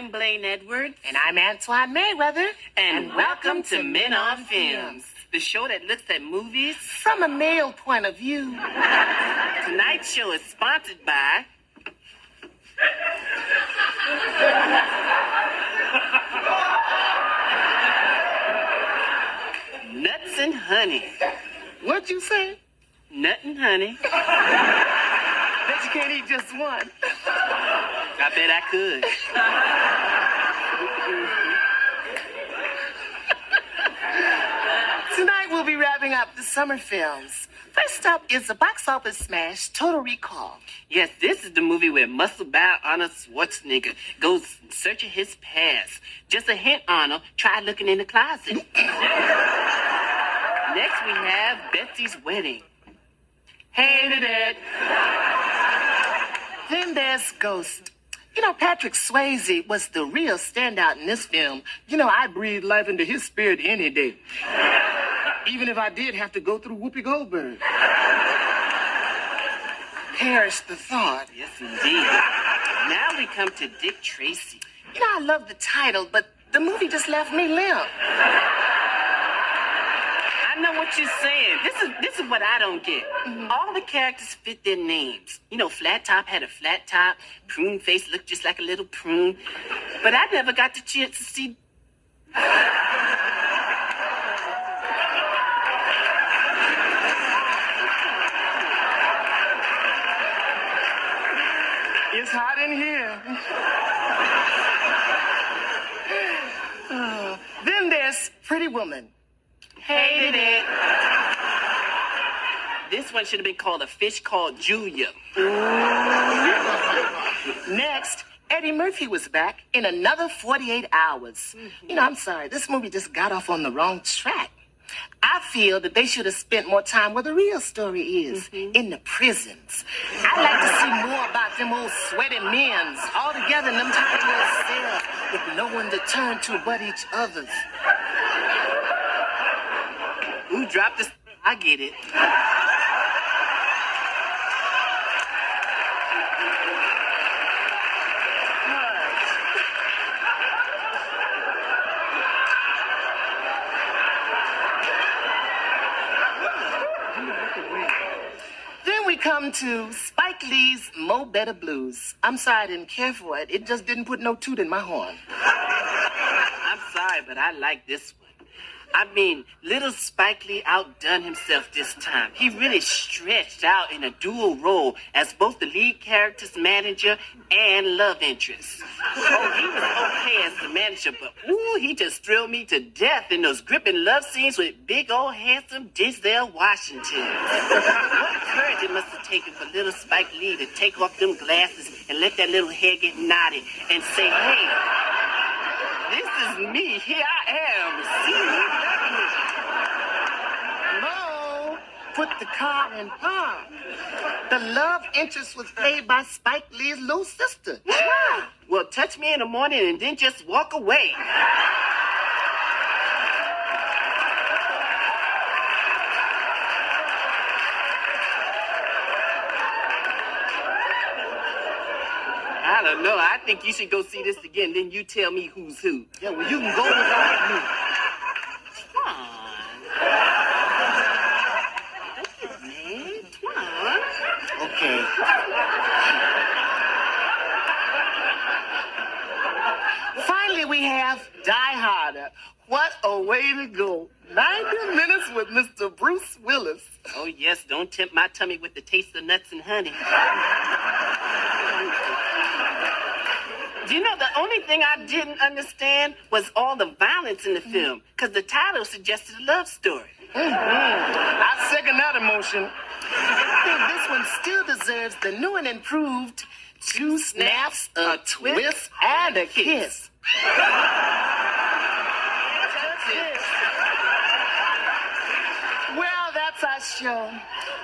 I'm Blaine Edwards. And I'm Antoine Mayweather. And welcome to Men on Films, the show that looks at movies from a male point of view. Tonight's show is sponsored by Nuts and Honey. What'd you say? Nut and honey. Bet you can't eat just one. I bet I could. Tonight we'll be wrapping up the summer films. First up is the box office smash, Total Recall. Yes, this is the movie where muscle-bound Arnold Schwarzenegger goes searching his past. Just a hint, Arnold, try looking in the closet. Next we have Betsy's Wedding. Hated it. Then there's Ghost. You know, Patrick Swayze was the real standout in this film. You know, I breathe life into his spirit any day. Even if I did have to go through Whoopi Goldberg. Perish the thought. Yes, indeed. Now we come to Dick Tracy. You know, I love the title, but the movie just left me limp. I know what you're saying. This is what I don't get. All the characters fit their names. You know, Flat Top had a flat top. Prune Face looked just like a little prune. But I never got the chance to see... It's hot in here. Then there's Pretty Woman. Hated it. This one should have been called A Fish Called Julia. Next, Eddie Murphy was back in another 48 hours. You know, I'm sorry, this movie just got off on the wrong track. I feel that they should have spent more time where the real story is, in the prisons. I'd like to see more about them old sweaty men's all together in them tiny little cells with no one to turn to but each other's. Who dropped this? I get it. Then we come to Spike Lee's Mo Better Blues. I'm sorry I didn't care for it. It just didn't put no toot in my horn. I'm sorry, but I like this one. I mean, little Spike Lee outdone himself this time. He really stretched out in a dual role as both the lead character's manager and love interest. Oh, he was okay as the manager, but ooh, he just thrilled me to death in those gripping love scenes with big old handsome Denzel Washington. What courage it must have taken for little Spike Lee to take off them glasses and let that little head get nodded and say, hey, this is me. Here I am. See me. Mo put the car in park. The love interest was played by Spike Lee's little sister. Well, touch me in the morning and then just walk away. I don't know. I think you should go see this again. Then you tell me who's who. Yeah, well, you can go without me. Come on. Man, come on. Okay. Finally, we have Die Harder. What a way to go. 90 minutes with Mr. Bruce Willis. Oh, yes. Don't tempt my tummy with the taste of nuts and honey. You know, the only thing I didn't understand was all the violence in the film, because the title suggested a love story. I second that emotion. I think this one still deserves the new and improved 2 snaps, a twist, and a kiss. Well, that's our show.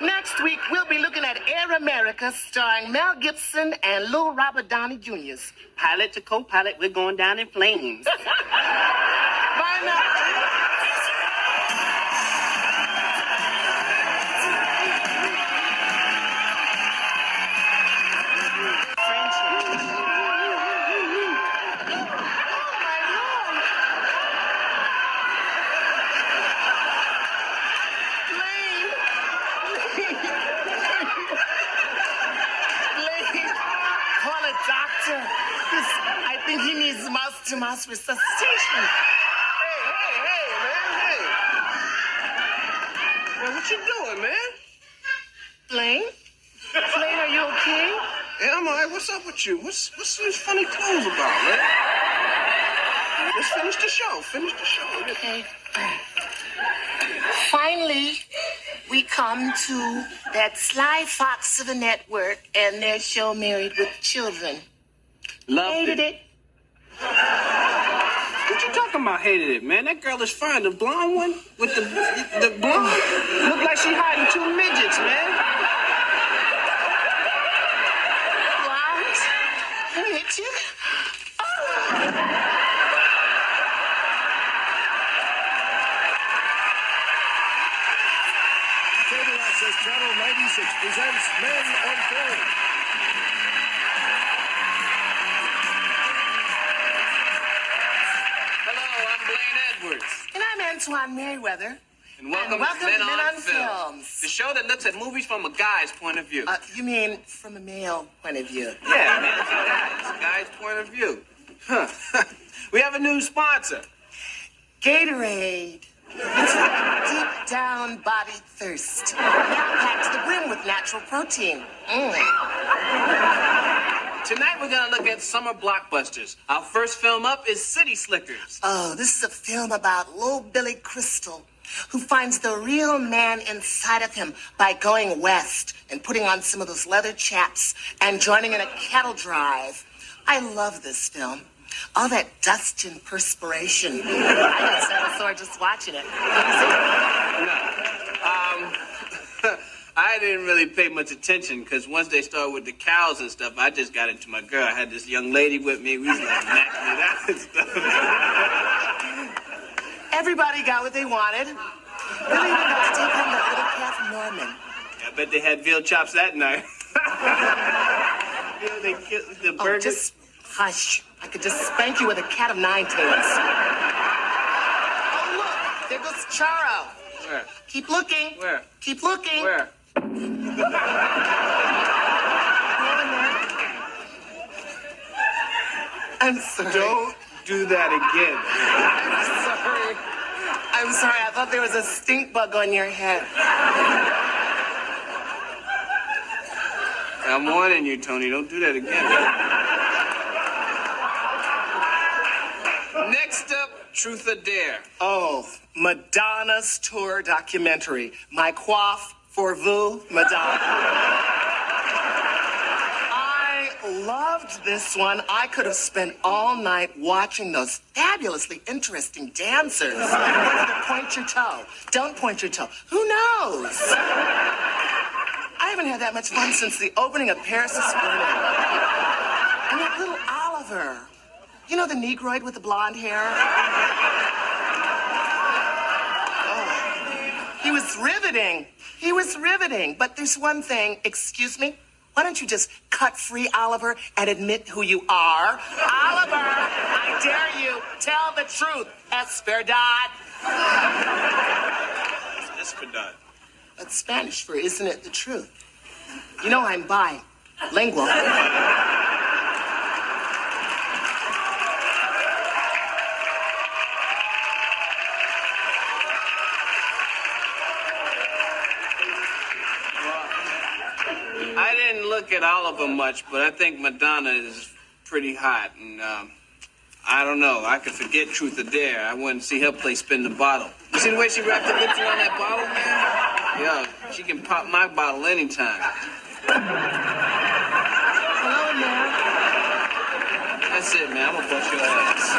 Next week, we'll be looking at Air America, starring Mel Gibson and Lil Robert Downey Jr. Pilot to co-pilot, we're going down in flames. Bye now. Tomas resuscitation. Hey, man, hey. Man, what you doing, man? Blaine? Blaine, are you okay? Yeah, I'm all right. What's up with you? What's these funny clothes about, man? Let's finish the show. Finish the show. Okay. Finally, we come to that sly fox of the network and their show Married with Children. Loved Hated it. What you talking about? Hated it, man. That girl is fine. The blonde one with the blonde look like she hiding two midgets, man. Blonde? Midget? Cable Access Channel 96 presents Men on Film. Hello, I'm Blaine Edwards. And I'm Antoine Merriweather. And welcome to to Men on Film. Films. The show that looks at movies from a guy's point of view. You mean from a male point of view? Yeah, man, it's a guy's point of view. Huh. We have a new sponsor. Gatorade. It's for deep down body thirst. Now packed to the brim with natural protein. Tonight we're gonna look at summer blockbusters. Our first film up is City Slickers. Oh, this is a film about little Billy Crystal, who finds the real man inside of him by going west and putting on some of those leather chaps and joining in a cattle drive. I love this film. All that dust and perspiration. I got so sore just watching it. I didn't really pay much attention because once they started with the cows and stuff, I just got into my girl. I had this young lady with me. We was like knocking it out and stuff. Everybody got what they wanted. Billy even got to take home that little calf Norman. I bet they had veal chops that night. You know, they killed the Oh, burgers. just hush. I could just spank you with a cat of nine tails. Oh, look. There goes Charo. Where? Keep looking. Where? Keep looking. Where? I'm sorry. Don't do that again. I'm sorry. I thought there was a stink bug on your head. I'm warning you, Tony. Don't do that again. Next up, Truth or Dare. Oh, Madonna's tour documentary. My coif for vous, Madonna. I loved this one. I could have spent all night watching those fabulously interesting dancers. Point your toe. Don't point your toe. Who knows? I haven't had that much fun since the opening of Paris is Burning. And that little Oliver. You know the Negroid with the blonde hair? Oh, he was riveting. He was riveting. But there's one thing. Excuse me? Why don't you just cut free Oliver and admit who you are? Oliver, I dare you. Tell the truth, Esperdad. Esperdad. That's Spanish for isn't it the truth? You know I'm bilingual. I didn't look at Oliver much, but I think Madonna is pretty hot, and I don't know. I could forget Truth or Dare. I wouldn't see her play Spin the Bottle. You see the way she wrapped her lips around that bottle, man? Yeah, she can pop my bottle anytime. Hello, ma'am. That's it, man. I'm gonna bust your ass.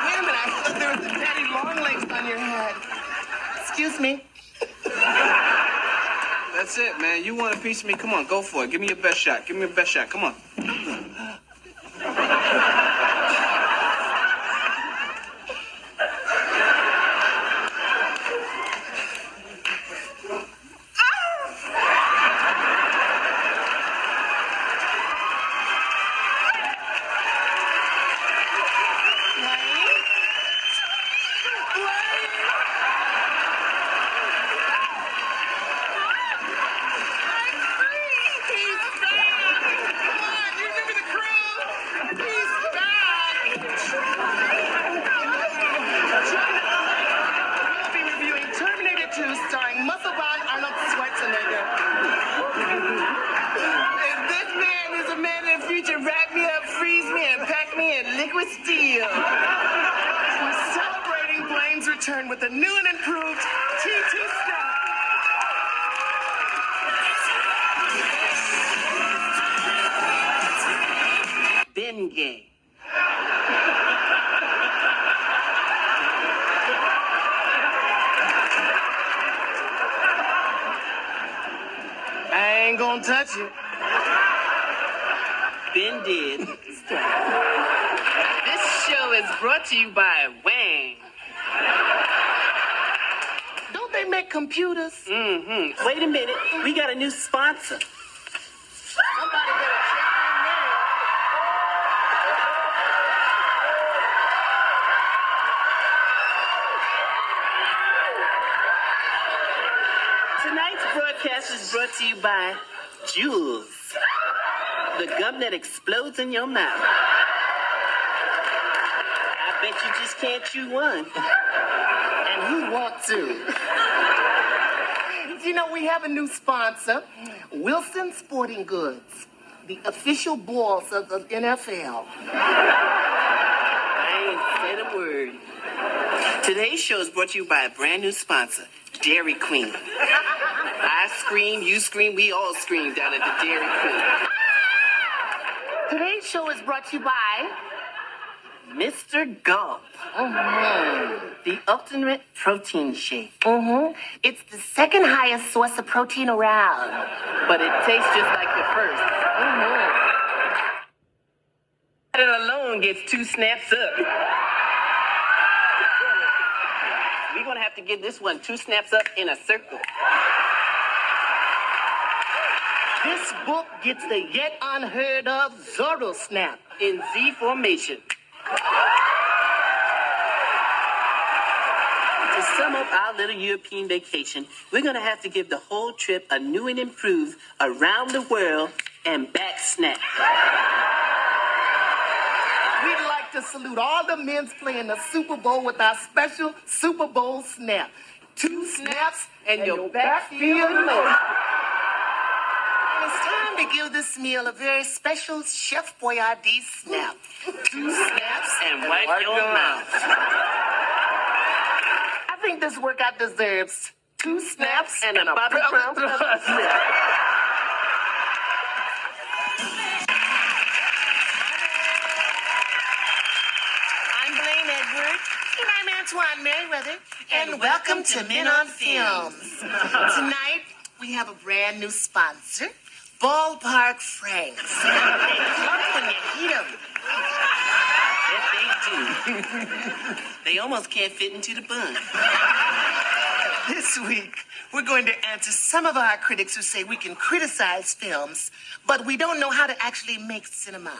Wait a minute. I thought there was a daddy long legs on your head. Excuse me. That's it, man. You want a piece of me? Come on, go for it. Give me your best shot. Give me your best shot. Come on. He's back! Come on, you remember the crew? He's me to wrap me up, freeze me, and pack me in liquid steel. We're celebrating Blaine's return with a new and improved T2 Snap. Been gay. I ain't gonna touch it. Been did. This show is brought to you by Wang. Don't they make computers? Mm-hmm. Wait a minute. We got a new sponsor. Somebody better check in there. Tonight's broadcast is brought to you by Jules, the gum that explodes in your mouth. I bet you just can't chew one. And who want to? You know, we have a new sponsor, Wilson Sporting Goods, the official balls of the NFL. I ain't said a word. Today's show is brought to you by a brand new sponsor, Dairy Queen. I scream, you scream, we all scream down at the Dairy Queen. Today's show is brought to you by Mr. Gulp, the ultimate protein shake. It's the second highest source of protein around. But it tastes just like the first. That alone gets 2 snaps up. We're gonna have to give this one 2 snaps up in a circle. This book gets the yet unheard of Zorro snap. In Z formation. To sum up our little European vacation, we're gonna have to give the whole trip a new and improved around the world and back snap. We'd like to salute all the men playing the Super Bowl with our special Super Bowl snap. 2 snaps and your back feel low. It's time to give this meal a very special Chef Boyardee snap. 2 snaps And wipe your mouth. I think this workout deserves 2 snaps And a Bobby Brown snap. I'm Blaine Edward. And I'm Antoine Merriweather. And welcome to Men on Films. Tonight, we have a brand new sponsor, Ballpark Franks. They clump when you heat 'em. Yes, they do. They almost can't fit into the bun. This week, we're going to answer some of our critics who say we can criticize films, but we don't know how to actually make cinema.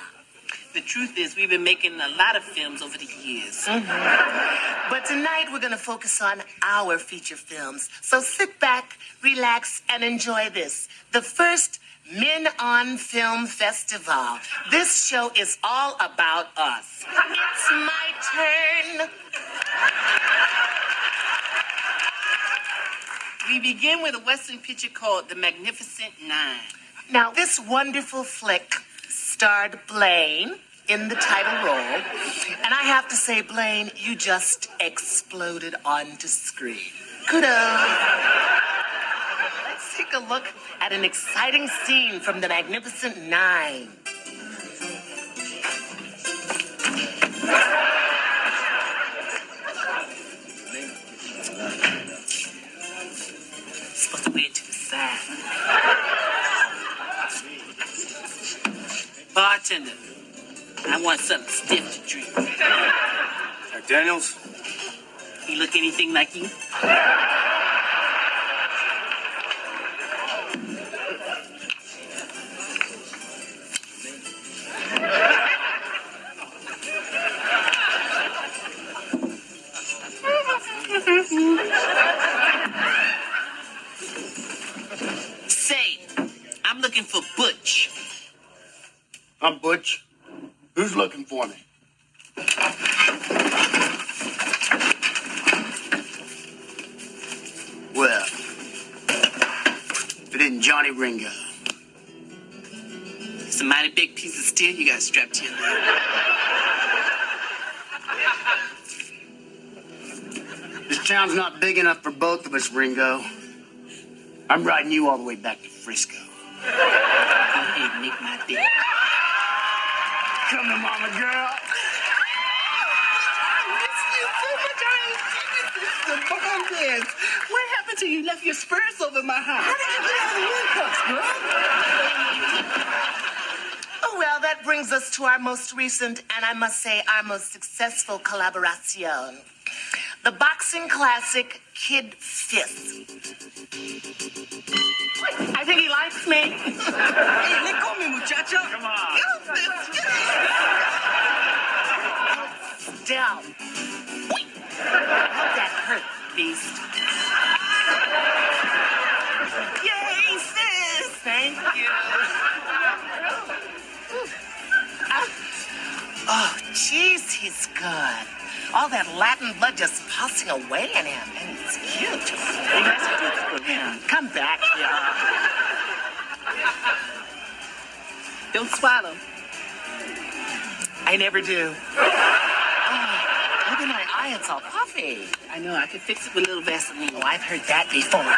The truth is, we've been making a lot of films over the years. But tonight, we're going to focus on our feature films. So sit back, relax, and enjoy this. The first Men on Film Festival. This show is all about us. It's my turn. We begin with a Western picture called The Magnificent Nine. Now, this wonderful flick starred Blaine in the title role. And I have to say, Blaine, you just exploded onto screen. Kudos. Let's take a look at an exciting scene from The Magnificent Nine. Supposed to wear it to the side. Bartender, I want something stiff to drink. Jack Daniels? He look anything like you? Say, I'm looking for Butch. I'm Butch. Who's looking for me? Well, if it isn't Johnny Ringo. That's a mighty big piece of steel you got strapped to your leg. This town's not big enough for both of us, Ringo. I'm riding you all the way back to Frisco. Go ahead and make my day. Come to mama, girl. What happened to you? Left your spurs over my house. How did you get out of the handcuffs, bro? Oh, well, that brings us to our most recent, and I must say, our most successful collaboration. The boxing classic, Kid Fist. I think he likes me. Hey, let go of me, muchacho. Come on. Down. How'd that hurt, beast? Yay, sis! Thank you. Oh, jeez, he's good. All that Latin blood just pulsing away in him, and he's cute. Come back here. Don't swallow. I never do. Look at my eye, it's all puffy. I know, I could fix it with a little Vaseline. Oh, I've heard that before.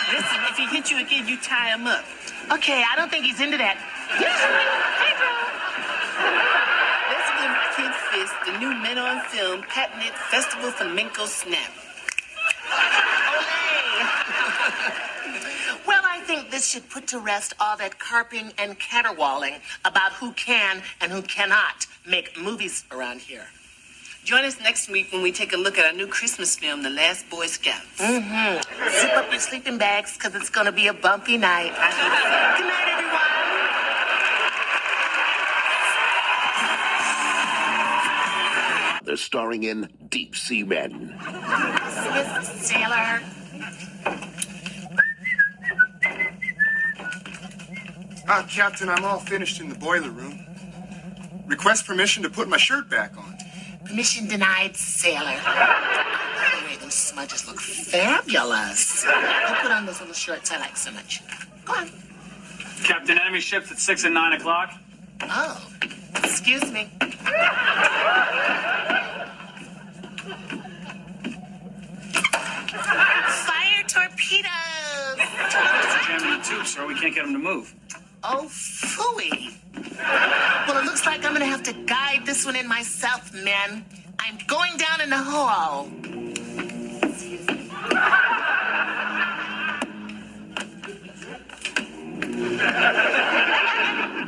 Listen, if he hits you again, you tie him up. Okay, I don't think he's into that. Hey, bro. Let's give Kid Fist the new Men on Film patented Festival Flamenco Snap. Well, I think this should put to rest all that carping and caterwauling about who can and who cannot make movies around here. Join us next week when we take a look at our new Christmas film, The Last Boy Scout. Zip up your sleeping bags, because it's going to be a bumpy night. Good night, everyone. They're starring in Deep Sea Men. Smith Sailor. Captain, I'm all finished in the boiler room. Request permission to put my shirt back on. Permission denied, sailor. By the way, those smudges look fabulous. Go put on those little shorts I like so much. Go on. Captain, enemy ships at 6 and 9 o'clock. Oh, excuse me. Fire torpedoes! It's jamming the tube, sir. We can't get them to move. Oh, phooey. Well, it looks like I'm gonna have to guide this one in myself, man. I'm going down in the hole.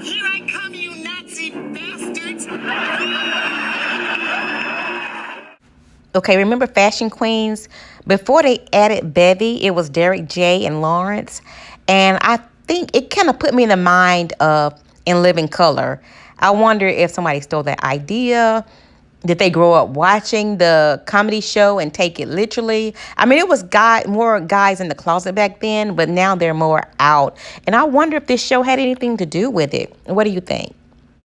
Here I come, you Nazi bastards! Okay, remember Fashion Queens? Before they added Bevy, it was Derek J and Lawrence. And I think it kind of put me in the mind of In Living Color. I wonder if somebody stole that idea. Did they grow up watching the comedy show and take it literally? I mean, it was more guys in the closet back then, but now they're more out. And I wonder if this show had anything to do with it. What do you think?